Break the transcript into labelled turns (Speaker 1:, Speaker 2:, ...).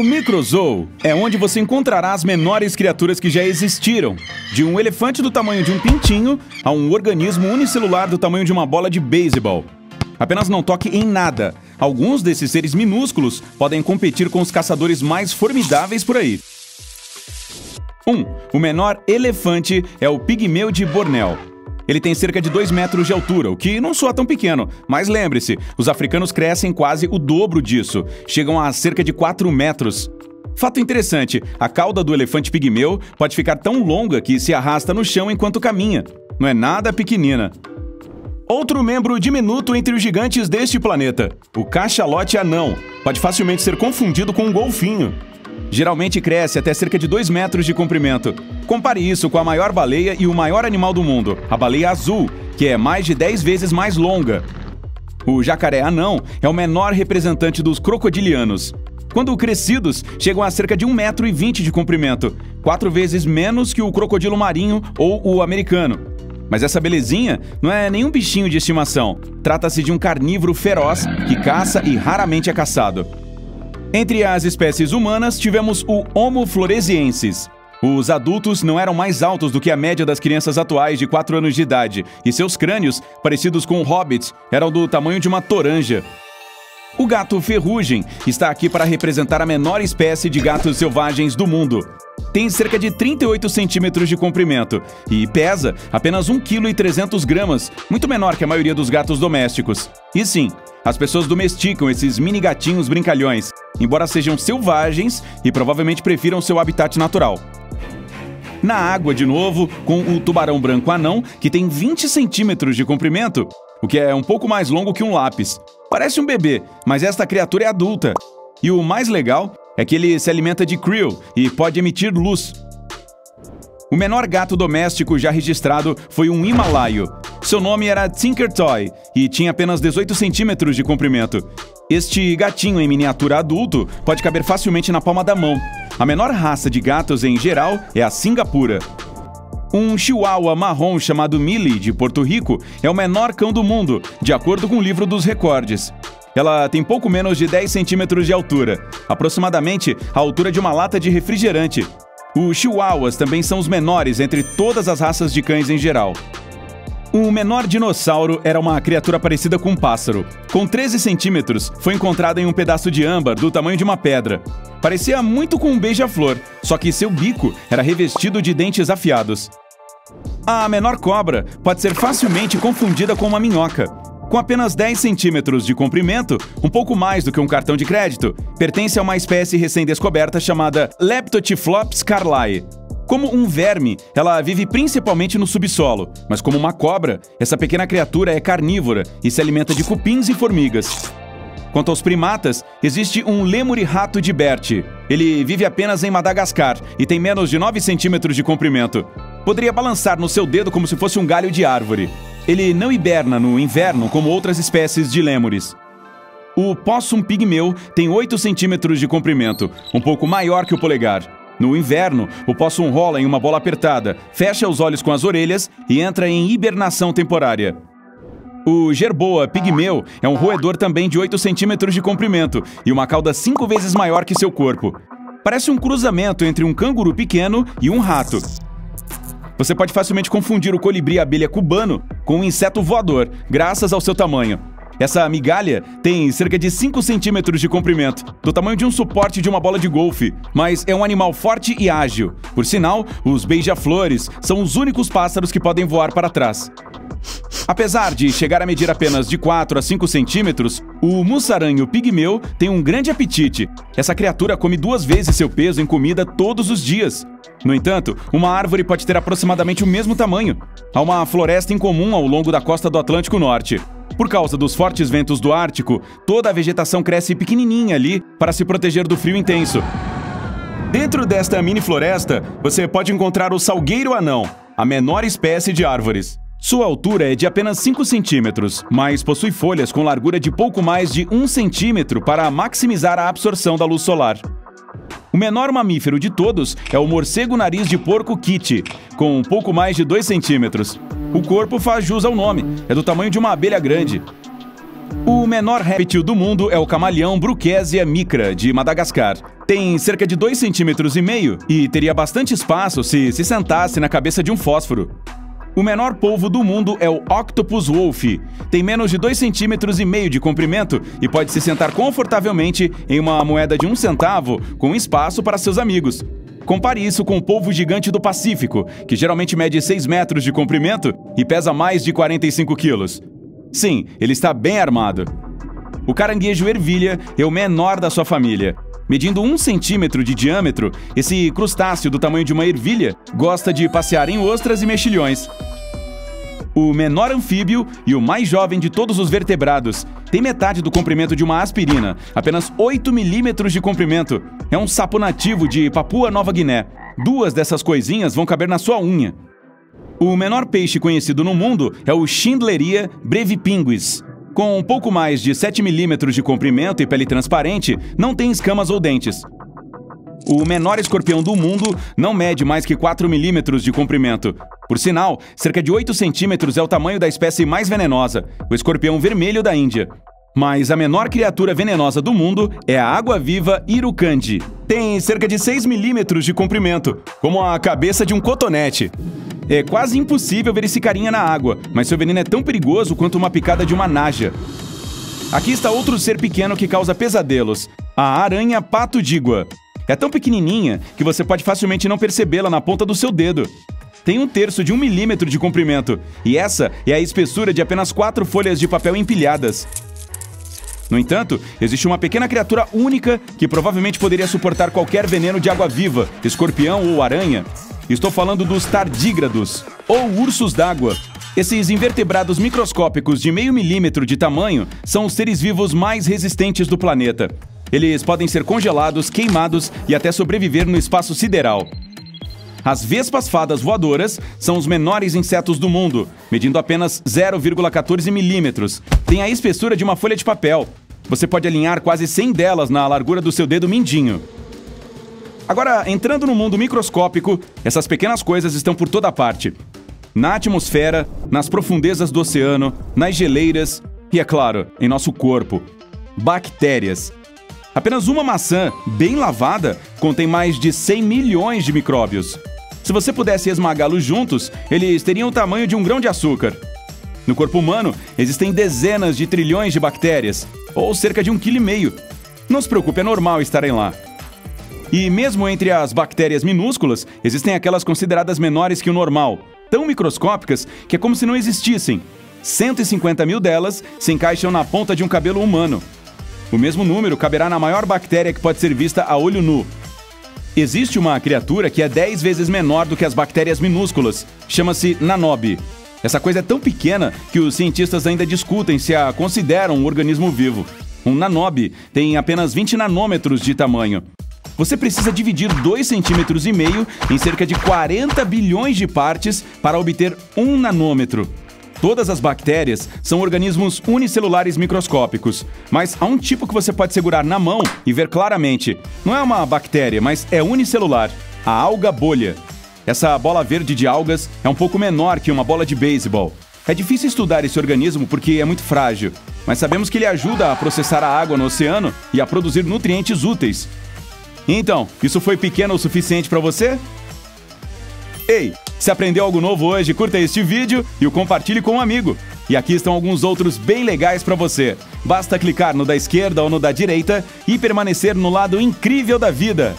Speaker 1: O Microzoo é onde você encontrará as menores criaturas que já existiram, de um elefante do tamanho de um pintinho a um organismo unicelular do tamanho de uma bola de beisebol. Apenas não toque em nada. Alguns desses seres minúsculos podem competir com os caçadores mais formidáveis por aí. 1. O menor elefante é o pigmeu de Bornéu. Ele tem cerca de 2 metros de altura, o que não soa tão pequeno, mas lembre-se, os africanos crescem quase o dobro disso, chegam a cerca de 4 metros. Fato interessante, a cauda do elefante pigmeu pode ficar tão longa que se arrasta no chão enquanto caminha. Não é nada pequenina. Outro membro diminuto entre os gigantes deste planeta, o cachalote anão, pode facilmente ser confundido com um golfinho. Geralmente cresce até cerca de 2 metros de comprimento. Compare isso com a maior baleia e o maior animal do mundo, a baleia azul, que é mais de 10 vezes mais longa. O jacaré anão é o menor representante dos crocodilianos. Quando crescidos, chegam a cerca de 1,20 metro de comprimento, 4 vezes menos que o crocodilo marinho ou o americano. Mas essa belezinha não é nenhum bichinho de estimação. Trata-se de um carnívoro feroz que caça e raramente é caçado. Entre as espécies humanas, tivemos o Homo floresiensis. Os adultos não eram mais altos do que a média das crianças atuais de 4 anos de idade, e seus crânios, parecidos com hobbits, eram do tamanho de uma toranja. O gato ferrugem está aqui para representar a menor espécie de gatos selvagens do mundo. Tem cerca de 38 centímetros de comprimento e pesa apenas 1,3 kg, muito menor que a maioria dos gatos domésticos. E sim, as pessoas domesticam esses mini gatinhos brincalhões, embora sejam selvagens e provavelmente prefiram seu habitat natural. Na água, de novo, com o tubarão branco anão, que tem 20 centímetros de comprimento, o que é um pouco mais longo que um lápis. Parece um bebê, mas esta criatura é adulta. E o mais legal é que ele se alimenta de krill e pode emitir luz. O menor gato doméstico já registrado foi um himalaio. Seu nome era Tinker Toy e tinha apenas 18 centímetros de comprimento. Este gatinho em miniatura adulto pode caber facilmente na palma da mão. A menor raça de gatos em geral é a Singapura. Um chihuahua marrom chamado Millie, de Porto Rico, é o menor cão do mundo, de acordo com o livro dos recordes. Ela tem pouco menos de 10 centímetros de altura, aproximadamente a altura de uma lata de refrigerante. Os chihuahuas também são os menores entre todas as raças de cães em geral. O menor dinossauro era uma criatura parecida com um pássaro. Com 13 centímetros, foi encontrado em um pedaço de âmbar do tamanho de uma pedra. Parecia muito com um beija-flor, só que seu bico era revestido de dentes afiados. A menor cobra pode ser facilmente confundida com uma minhoca. Com apenas 10 centímetros de comprimento, um pouco mais do que um cartão de crédito, pertence a uma espécie recém-descoberta chamada Leptotyphlops carlyi. Como um verme, ela vive principalmente no subsolo, mas como uma cobra, essa pequena criatura é carnívora e se alimenta de cupins e formigas. Quanto aos primatas, existe um lêmure-rato de Bert. Ele vive apenas em Madagascar e tem menos de 9 centímetros de comprimento. Poderia balançar no seu dedo como se fosse um galho de árvore. Ele não hiberna no inverno como outras espécies de lêmures. O possum pigmeu tem 8 centímetros de comprimento, um pouco maior que o polegar. No inverno, o possum rola em uma bola apertada, fecha os olhos com as orelhas e entra em hibernação temporária. O jerboa pigmeu é um roedor também de 8 centímetros de comprimento e uma cauda 5 vezes maior que seu corpo. Parece um cruzamento entre um canguru pequeno e um rato. Você pode facilmente confundir o colibri-abelha cubano com um inseto voador, graças ao seu tamanho. Essa migalha tem cerca de 5 centímetros de comprimento, do tamanho de um suporte de uma bola de golfe, mas é um animal forte e ágil. Por sinal, os beija-flores são os únicos pássaros que podem voar para trás. Apesar de chegar a medir apenas de 4 a 5 centímetros, o mussaranho pigmeu tem um grande apetite. Essa criatura come 2 vezes seu peso em comida todos os dias. No entanto, uma árvore pode ter aproximadamente o mesmo tamanho. Há uma floresta incomum ao longo da costa do Atlântico Norte. Por causa dos fortes ventos do Ártico, toda a vegetação cresce pequenininha ali para se proteger do frio intenso. Dentro desta mini floresta, você pode encontrar o salgueiro anão, a menor espécie de árvores. Sua altura é de apenas 5 centímetros, mas possui folhas com largura de pouco mais de 1 centímetro para maximizar a absorção da luz solar. O menor mamífero de todos é o morcego nariz de porco Kitty, com um pouco mais de 2 centímetros. O corpo faz jus ao nome, é do tamanho de uma abelha grande. O menor réptil do mundo é o camaleão Bruchezia micra, de Madagascar. Tem cerca de 2,5 cm e teria bastante espaço se sentasse na cabeça de um fósforo. O menor polvo do mundo é o Octopus wolf. Tem menos de 2,5 cm de comprimento e pode se sentar confortavelmente em uma moeda de 1 centavo com espaço para seus amigos. Compare isso com o polvo gigante do Pacífico, que geralmente mede 6 metros de comprimento e pesa mais de 45 quilos. Sim, ele está bem armado. O caranguejo ervilha é o menor da sua família. Medindo 1 centímetro de diâmetro, esse crustáceo do tamanho de uma ervilha gosta de passear em ostras e mexilhões. O menor anfíbio e o mais jovem de todos os vertebrados tem metade do comprimento de uma aspirina, apenas 8 milímetros de comprimento. É um sapo nativo de Papua Nova Guiné. 2 dessas coisinhas vão caber na sua unha. O menor peixe conhecido no mundo é o Schindleria brevipinguis. Com um pouco mais de 7 milímetros de comprimento e pele transparente, não tem escamas ou dentes. O menor escorpião do mundo não mede mais que 4 milímetros de comprimento. Por sinal, cerca de 8 centímetros é o tamanho da espécie mais venenosa, o escorpião vermelho da Índia. Mas a menor criatura venenosa do mundo é a água-viva Irukandji. Tem cerca de 6 milímetros de comprimento, como a cabeça de um cotonete. É quase impossível ver esse carinha na água, mas seu veneno é tão perigoso quanto uma picada de uma naja. Aqui está outro ser pequeno que causa pesadelos, a aranha pato-dígua. É tão pequenininha que você pode facilmente não percebê-la na ponta do seu dedo. Tem 1/3 de 1 milímetro de comprimento, e essa é a espessura de apenas 4 folhas de papel empilhadas. No entanto, existe uma pequena criatura única que provavelmente poderia suportar qualquer veneno de água-viva, escorpião ou aranha. Estou falando dos tardígrados, ou ursos d'água. Esses invertebrados microscópicos de meio milímetro de tamanho são os seres vivos mais resistentes do planeta. Eles podem ser congelados, queimados e até sobreviver no espaço sideral. As vespas-fadas voadoras são os menores insetos do mundo, medindo apenas 0,14 milímetros. Tem a espessura de uma folha de papel. Você pode alinhar quase 100 delas na largura do seu dedo mindinho. Agora, entrando no mundo microscópico, essas pequenas coisas estão por toda parte. Na atmosfera, nas profundezas do oceano, nas geleiras e, é claro, em nosso corpo. Bactérias. Apenas uma maçã, bem lavada, contém mais de 100 milhões de micróbios. Se você pudesse esmagá-los juntos, eles teriam o tamanho de um grão de açúcar. No corpo humano, existem dezenas de trilhões de bactérias, ou cerca de 1,5 kg. Não se preocupe, é normal estarem lá. E mesmo entre as bactérias minúsculas, existem aquelas consideradas menores que o normal, tão microscópicas que é como se não existissem. 150 mil delas se encaixam na ponta de um cabelo humano. O mesmo número caberá na maior bactéria que pode ser vista a olho nu. Existe uma criatura que é 10 vezes menor do que as bactérias minúsculas. Chama-se nanobe. Essa coisa é tão pequena que os cientistas ainda discutem se a consideram um organismo vivo. Um nanobe tem apenas 20 nanômetros de tamanho. Você precisa dividir 2,5 centímetros em cerca de 40 bilhões de partes para obter 1 nanômetro. Todas as bactérias são organismos unicelulares microscópicos, mas há um tipo que você pode segurar na mão e ver claramente. Não é uma bactéria, mas é unicelular, a alga bolha. Essa bola verde de algas é um pouco menor que uma bola de beisebol. É difícil estudar esse organismo porque é muito frágil, mas sabemos que ele ajuda a processar a água no oceano e a produzir nutrientes úteis. Então, isso foi pequeno o suficiente para você? Ei! Se aprendeu algo novo hoje, curta este vídeo e o compartilhe com um amigo. E aqui estão alguns outros bem legais para você. Basta clicar no da esquerda ou no da direita e permanecer no lado incrível da vida.